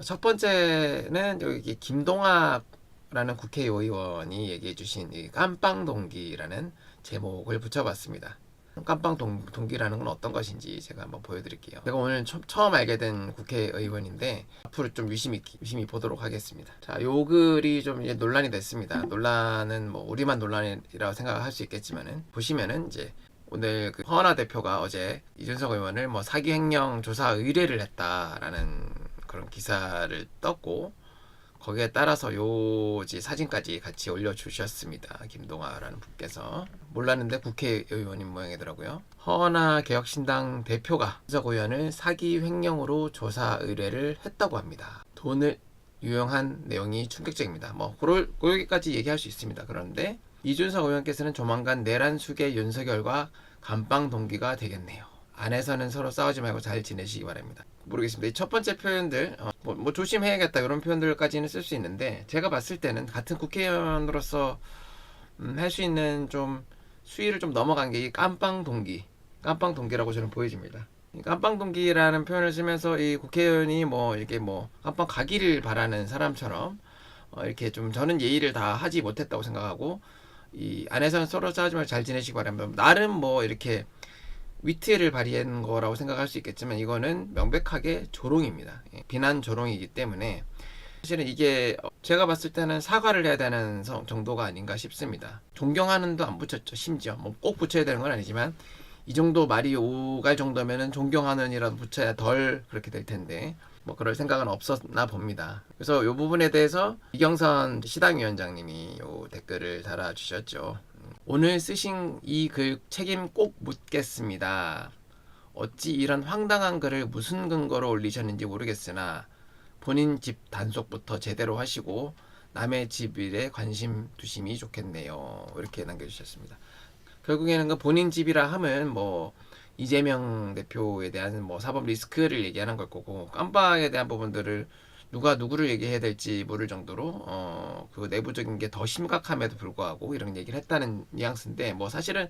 첫 번째는 여기 김동학라는 국회의원이 얘기해 주신 이 깜빵동기라는 제목을 붙여봤습니다. 깜빵동기라는 건 어떤 것인지 제가 한번 보여드릴게요. 제가 오늘 처음 알게 된 국회의원인데 앞으로 좀 유심히 보도록 하겠습니다. 자, 요 글이 좀 이제 논란이 됐습니다. 논란은 뭐 우리만 논란이라고 생각할 수 있겠지만은 보시면은 이제 오늘 그 허은하 대표가 어제 이준석 의원을 뭐 사기 횡령 조사 의뢰를 했다라는 그런 기사를 떴고 거기에 따라서 요지 사진까지 같이 올려주셨습니다. 김동아라는 분께서. 몰랐는데 국회의원인 모양이더라고요. 허은하 개혁신당 대표가 이준석 의원을 사기 횡령으로 조사 의뢰를 했다고 합니다. 돈을 유용한 내용이 충격적입니다. 뭐 거기까지 얘기할 수 있습니다. 그런데 이준석 의원께서는 조만간 내란 수계 윤석열과 감방 동기가 되겠네요. 안에서는 서로 싸우지 말고 잘 지내시기 바랍니다. 모르겠습니다. 이 첫 번째 표현들 뭐 조심해야겠다 이런 표현들까지는 쓸 수 있는데 제가 봤을 때는 같은 국회의원으로서 할 수 있는 좀 수위를 좀 넘어간 게 이 깜빵 동기라고 저는 보여집니다. 이 깜빵 동기라는 표현을 쓰면서 이 국회의원이 뭐 이렇게 뭐 깜빵 가기를 바라는 사람처럼 이렇게 좀 저는 예의를 다 하지 못했다고 생각하고 이 안에서는 서로 싸우지 말고 잘 지내시기 바랍니다. 나름 뭐 이렇게 위트를 발휘한 거라고 생각할 수 있겠지만 이거는 명백하게 조롱입니다. 비난 조롱이기 때문에 사실은 이게 제가 봤을 때는 사과를 해야 되는 정도가 아닌가 싶습니다. 존경하는도 안 붙였죠. 심지어 뭐 꼭 붙여야 되는 건 아니지만 이 정도 말이 오갈 정도면은 존경하는이라도 붙여야 덜 그렇게 될 텐데 뭐 그럴 생각은 없었나 봅니다. 그래서 이 부분에 대해서 이경선 시당위원장님이 요 댓글을 달아주셨죠. 오늘 쓰신 이 글 책임 꼭 묻겠습니다. 어찌 이런 황당한 글을 무슨 근거로 올리셨는지 모르겠으나 본인 집 단속부터 제대로 하시고 남의 집 일에 관심 두심이 좋겠네요. 이렇게 남겨주셨습니다. 결국에는 그 본인 집이라 하면 뭐 이재명 대표에 대한 뭐 사법 리스크를 얘기하는 걸 거고 깜빵에 대한 부분들을 누가 누구를 얘기해야 될지 모를 정도로 그 내부적인 게 더 심각함에도 불구하고 이런 얘기를 했다는 뉘앙스인데 뭐 사실은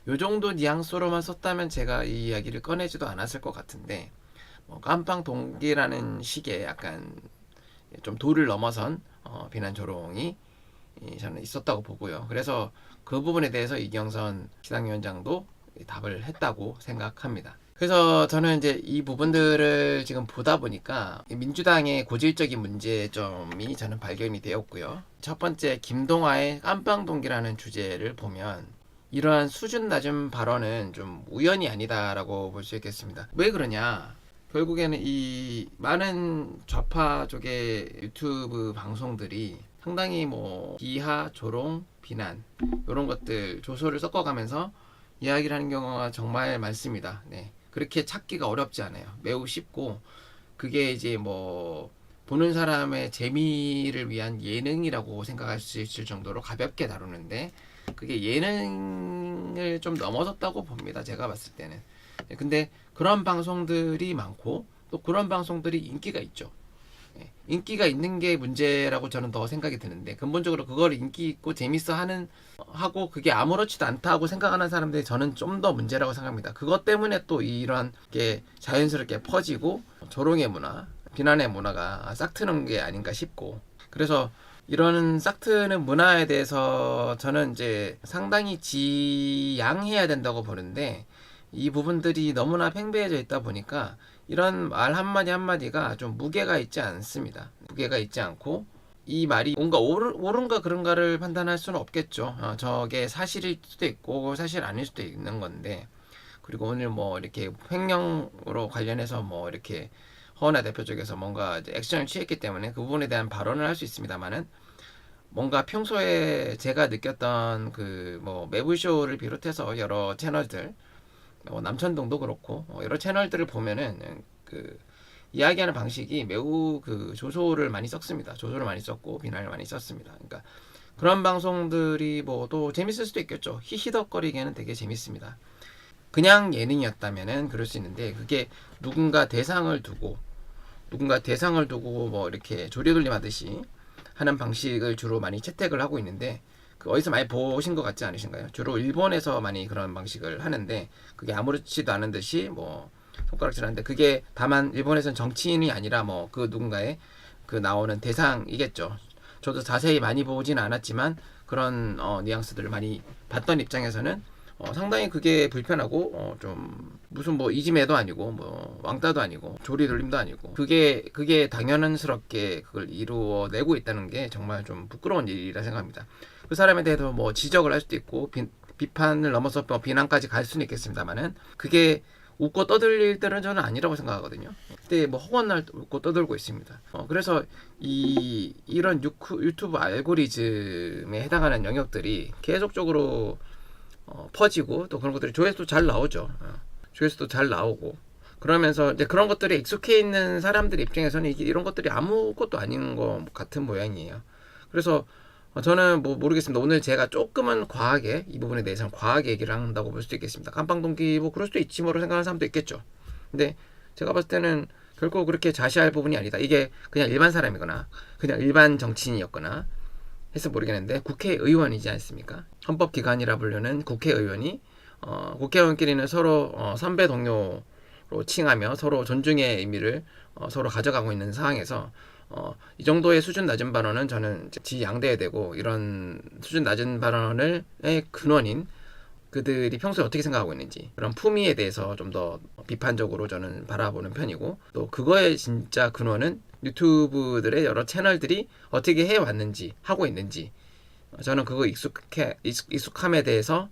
요 정도 뉘앙스로만 썼다면 제가 이 이야기를 꺼내지도 않았을 것 같은데 뭐 깜빵 동기라는 식의 약간 좀 도를 넘어선 비난 조롱이 저는 있었다고 보고요. 그래서 그 부분에 대해서 이경선 시당위원장도 답을 했다고 생각합니다. 그래서 저는 이제 이 부분들을 지금 보다 보니까 민주당의 고질적인 문제점이 저는 발견이 되었고요. 첫 번째 김동아의 깜빵동기라는 주제를 보면 이러한 수준 낮은 발언은 좀 우연이 아니다라고 볼 수 있겠습니다. 왜 그러냐? 결국에는 이 많은 좌파 쪽의 유튜브 방송들이 상당히 뭐 비하, 조롱, 비난 이런 것들 조소를 섞어가면서 이야기를 하는 경우가 정말 많습니다. 네. 그렇게 찾기가 어렵지 않아요. 매우 쉽고 그게 이제 뭐 보는 사람의 재미를 위한 예능이라고 생각할 수 있을 정도로 가볍게 다루는데 그게 예능을 좀 넘어섰다고 봅니다. 제가 봤을 때는. 근데 그런 방송들이 많고 또 그런 방송들이 인기가 있죠. 인기가 있는 게 문제라고 저는 더 생각이 드는데 근본적으로 그걸 인기 있고 재밌어 하고 그게 아무렇지도 않다고 생각하는 사람들이 저는 좀 더 문제라고 생각합니다. 그것 때문에 또 이런 게 자연스럽게 퍼지고 조롱의 문화, 비난의 문화가 싹트는 게 아닌가 싶고 그래서 이런 싹트는 문화에 대해서 저는 이제 상당히 지양해야 된다고 보는데 이 부분들이 너무나 팽배해져 있다 보니까 이런 말 한마디 한마디가 좀 무게가 있지 않습니다. 무게가 있지 않고 이 말이 뭔가 옳은가 그런가를 판단할 수는 없겠죠. 저게 사실일 수도 있고 사실 아닐 수도 있는 건데 그리고 오늘 뭐 이렇게 횡령으로 관련해서 뭐 이렇게 허은하 대표 쪽에서 뭔가 이제 액션을 취했기 때문에 그 부분에 대한 발언을 할 수 있습니다만은 뭔가 평소에 제가 느꼈던 그 뭐 매불쇼를 비롯해서 여러 채널들 남천동도 그렇고 여러 채널들을 보면은 그 이야기하는 방식이 매우 그 조소를 많이 썼습니다. 조소를 많이 썼고 비난을 많이 썼습니다. 그러니까 그런 방송들이 뭐 또 재밌을 수도 있겠죠. 히히덕거리기에는 되게 재밌습니다. 그냥 예능이었다면은 그럴 수 있는데 그게 누군가 대상을 두고 뭐 이렇게 조리돌림 하듯이 하는 방식을 주로 많이 채택을 하고 있는데 그 어디서 많이 보신 것 같지 않으신가요? 주로 일본에서 많이 그런 방식을 하는데 그게 아무렇지도 않은 듯이 뭐 손가락질하는데, 그게 다만 일본에서는 정치인이 아니라 뭐 그 누군가의 그 나오는 대상이겠죠. 저도 자세히 많이 보진 않았지만 그런 뉘앙스들을 많이 봤던 입장에서는 상당히 그게 불편하고, 좀 무슨 뭐 이지매도 아니고 뭐 왕따도 아니고 조리돌림도 아니고, 그게 당연스럽게 그걸 이루어내고 있다는 게 정말 좀 부끄러운 일이라 생각합니다. 그 사람에 대해서 뭐 지적을 할 수도 있고 비판을 넘어서 뭐 비난까지 갈 수는 있겠습니다만은, 그게 웃고 떠들 때는 저는 아니라고 생각하거든요. 그때 뭐 허구한 날 웃고 떠들고 있습니다. 그래서 이런 유튜브 알고리즘에 해당하는 영역들이 계속적으로 퍼지고, 또 그런 것들이 조회수도 잘 나오죠. 조회수도 잘 나오고, 그러면서 이제 그런 것들에 익숙해 있는 사람들 입장에서는 이런 것들이 아무것도 아닌 것 같은 모양이에요. 그래서 저는 뭐 모르겠습니다. 오늘 제가 조금은 과하게, 이 부분에 대해서는 과하게 얘기를 한다고 볼 수도 있겠습니다. 깜빵동기 뭐 그럴 수도 있지 뭐로 생각하는 사람도 있겠죠. 근데 제가 봤을 때는 결코 그렇게 자시할 부분이 아니다. 이게 그냥 일반 사람이거나 그냥 일반 정치인이었거나 해서 모르겠는데, 국회의원이지 않습니까? 헌법기관이라 불리는 국회의원이 국회의원끼리는 서로 선배 동료로 칭하며 서로 존중의 의미를 서로 가져가고 있는 상황에서 이 정도의 수준 낮은 발언은 저는 지양대해야 되고, 이런 수준 낮은 발언의 근원인 그들이 평소에 어떻게 생각하고 있는지, 그런 품위에 대해서 좀 더 비판적으로 저는 바라보는 편이고, 또 그거의 진짜 근원은 유튜브들의 여러 채널들이 어떻게 해왔는지, 하고 있는지, 저는 그거 익숙함에 대해서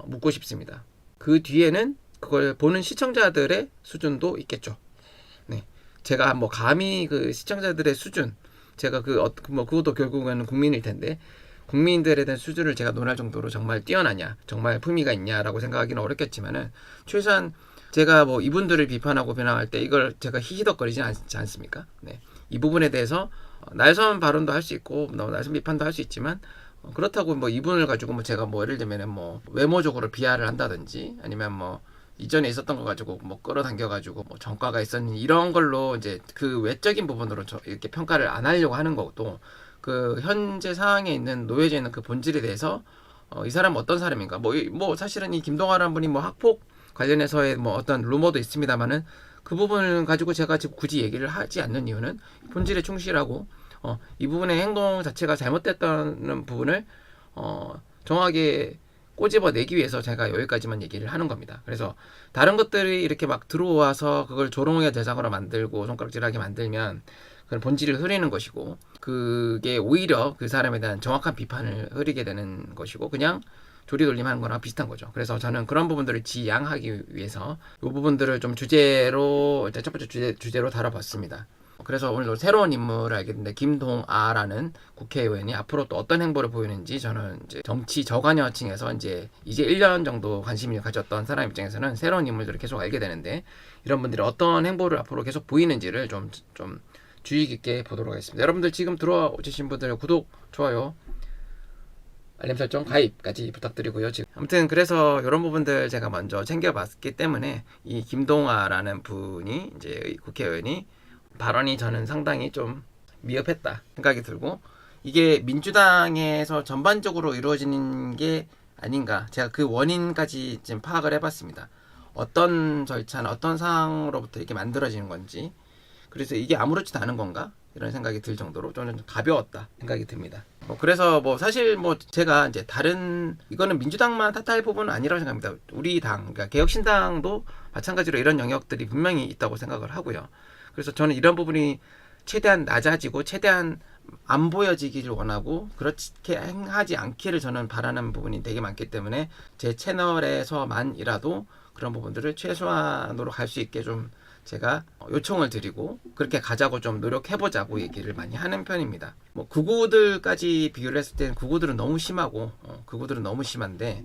묻고 싶습니다. 그 뒤에는 그걸 보는 시청자들의 수준도 있겠죠. 네, 제가 뭐 감히 그 시청자들의 수준, 제가 뭐 그것도 결국에는 국민일 텐데, 국민들에 대한 수준을 제가 논할 정도로 정말 뛰어나냐, 정말 품위가 있냐라고 생각하기는 어렵겠지만은, 최소한 제가 뭐 이분들을 비판하고 비난할 때 이걸 제가 히히덕거리지 않지 않습니까? 네, 이 부분에 대해서 날선 발언도 할 수 있고 날선 비판도 할 수 있지만, 그렇다고 뭐 이분을 가지고 뭐 제가 뭐 예를 들면은 뭐 외모적으로 비하를 한다든지, 아니면 뭐 이전에 있었던 거 가지고 뭐 끌어당겨 가지고 뭐 전과가 있었니, 이런 걸로 이제 그 외적인 부분으로 이렇게 평가를 안 하려고 하는 것도, 그 현재 상황에 있는 놓여져 있는 그 본질에 대해서 이 사람은 어떤 사람인가, 뭐 사실은 이 김동아라는 분이 뭐 학폭 관련해서의 뭐 어떤 루머도 있습니다만은, 그 부분을 가지고 제가 지금 굳이 얘기를 하지 않는 이유는 본질에 충실하고 이 부분의 행동 자체가 잘못됐다는 부분을 정확하게 꼬집어내기 위해서 제가 여기까지만 얘기를 하는 겁니다. 그래서 다른 것들이 이렇게 막 들어와서 그걸 조롱의 대상으로 만들고 손가락질하게 만들면 그건 본질을 흐리는 것이고, 그게 오히려 그 사람에 대한 정확한 비판을 흐리게 되는 것이고, 그냥 조리돌림하는 거랑 비슷한 거죠. 그래서 저는 그런 부분들을 지양하기 위해서 이 부분들을 좀 주제로, 일단 첫 번째 주제로 다뤄봤습니다. 그래서 오늘도 새로운 인물을 알게 됐는데, 김동아라는 국회의원이 앞으로 또 어떤 행보를 보이는지, 저는 이제 정치 저관여층에서 이제 1년 정도 관심을 가졌던 사람 입장에서는 새로운 인물들을 계속 알게 되는데, 이런 분들이 어떤 행보를 앞으로 계속 보이는지를 좀 주의 깊게 보도록 하겠습니다. 여러분들 지금 들어와 주신 분들 구독, 좋아요, 알림 설정, 가입까지 부탁드리고요. 지금 아무튼 그래서 이런 부분들 제가 먼저 챙겨봤기 때문에, 이 김동아라는 분이 이제 국회의원이 발언이 저는 상당히 좀 미흡했다 생각이 들고, 이게 민주당에서 전반적으로 이루어지는 게 아닌가, 제가 그 원인까지 지금 파악을 해봤습니다. 어떤 절차나 어떤 상황으로부터 이렇게 만들어지는 건지, 그래서 이게 아무렇지도 않은 건가, 이런 생각이 들 정도로 저는 가벼웠다 생각이 듭니다. 그래서 뭐 사실 뭐 제가 이제 이거는 민주당만 탓할 부분은 아니라고 생각합니다. 우리 당, 그러니까 개혁신당도 마찬가지로 이런 영역들이 분명히 있다고 생각을 하고요. 그래서 저는 이런 부분이 최대한 낮아지고 최대한 안 보여지기를 원하고, 그렇게 행하지 않기를 저는 바라는 부분이 되게 많기 때문에, 제 채널에서만이라도 그런 부분들을 최소한으로 갈 수 있게 좀 제가 요청을 드리고, 그렇게 가자고 좀 노력해보자고 얘기를 많이 하는 편입니다. 뭐 극우들까지 비교를 했을 때는 극우들은 너무 심하고, 극우들은 너무 심한데,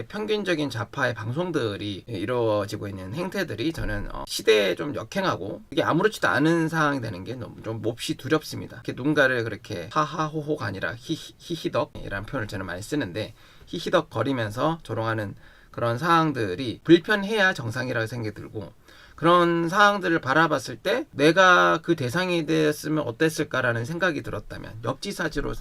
평균적인 좌파의 방송들이 이루어지고 있는 행태들이 저는 시대에 좀 역행하고, 이게 아무렇지도 않은 상황이 되는 게 너무 좀 몹시 두렵습니다. 이렇게 누군가를 그렇게 하하호호가 아니라 히히덕이라는 표현을 저는 많이 쓰는데, 히히덕 거리면서 조롱하는 그런 상황들이 불편해야 정상이라고 생각이 들고, 그런 상황들을 바라봤을 때 내가 그 대상이 되었으면 어땠을까라는 생각이 들었다면, 역지사지로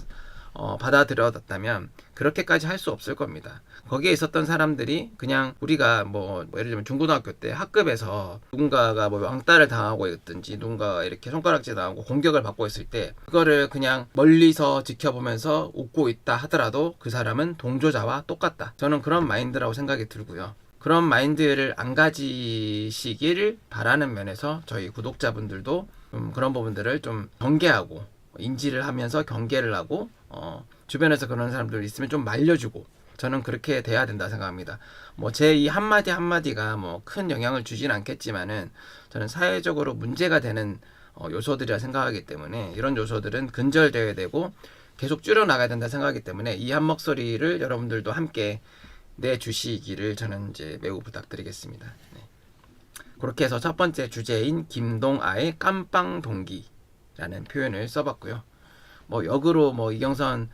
받아들여졌다면 그렇게까지 할 수 없을 겁니다. 거기에 있었던 사람들이 그냥 우리가 뭐 예를 들면 중고등학교 때 학급에서 누군가가 뭐 왕따를 당하고 있든지 누군가가 이렇게 손가락질 당하고 공격을 받고 있을 때 그거를 그냥 멀리서 지켜보면서 웃고 있다 하더라도 그 사람은 동조자와 똑같다. 저는 그런 마인드라고 생각이 들고요. 그런 마인드를 안 가지시길 바라는 면에서 저희 구독자분들도 그런 부분들을 좀 경계하고 인지를 하면서 경계를 하고 주변에서 그런 사람들 있으면 좀 말려주고 저는 그렇게 돼야 된다 생각합니다. 뭐 제 이 한마디 한마디가 뭐 큰 영향을 주진 않겠지만은 저는 사회적으로 문제가 되는 요소들이라 생각하기 때문에 이런 요소들은 근절되어야 되고 계속 줄여나가야 된다 생각하기 때문에 이 한 목소리를 여러분들도 함께 내주시기를 저는 이제 매우 부탁드리겠습니다. 네. 그렇게 해서 첫 번째 주제인 김동아의 깜빵 동기라는 표현을 써봤고요. 뭐 역으로 뭐 이경선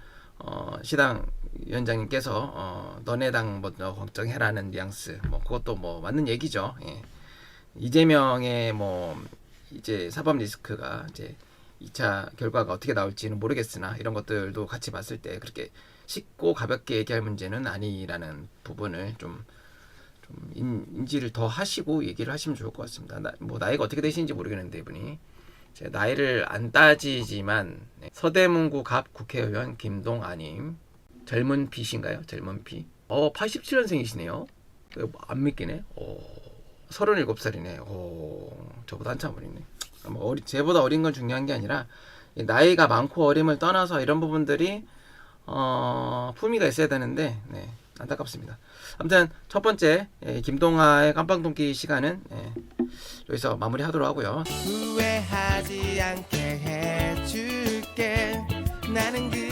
시당 위원장님께서 너네 당 먼저 걱정해라는 뉘앙스 뭐 그것도 뭐 맞는 얘기죠. 예. 이재명의 뭐 이제 사법 리스크가 이제 2차 결과가 어떻게 나올지는 모르겠으나 이런 것들도 같이 봤을 때 그렇게 쉽고 가볍게 얘기할 문제는 아니라는 부분을 좀 인지를 더 하시고 얘기를 하시면 좋을 것 같습니다. 뭐 나이가 어떻게 되시는지 모르겠는데 이분이 제 나이를 안 따지지만 서대문구 갑 국회의원 김동아님 젊은 피신가요? 젊은 피? 87년생이시네요. 안 믿기네. 37살이네. 저보다 한참 어리네. 제보다 어린 건 중요한 게 아니라 나이가 많고 어림을 떠나서 이런 부분들이 품위가 있어야 되는데 네, 안타깝습니다. 아무튼 첫 번째 김동아의 깜빵동기 시간은 여기서 마무리하도록 하고요. 후회하지 않게 해줄게 나는 그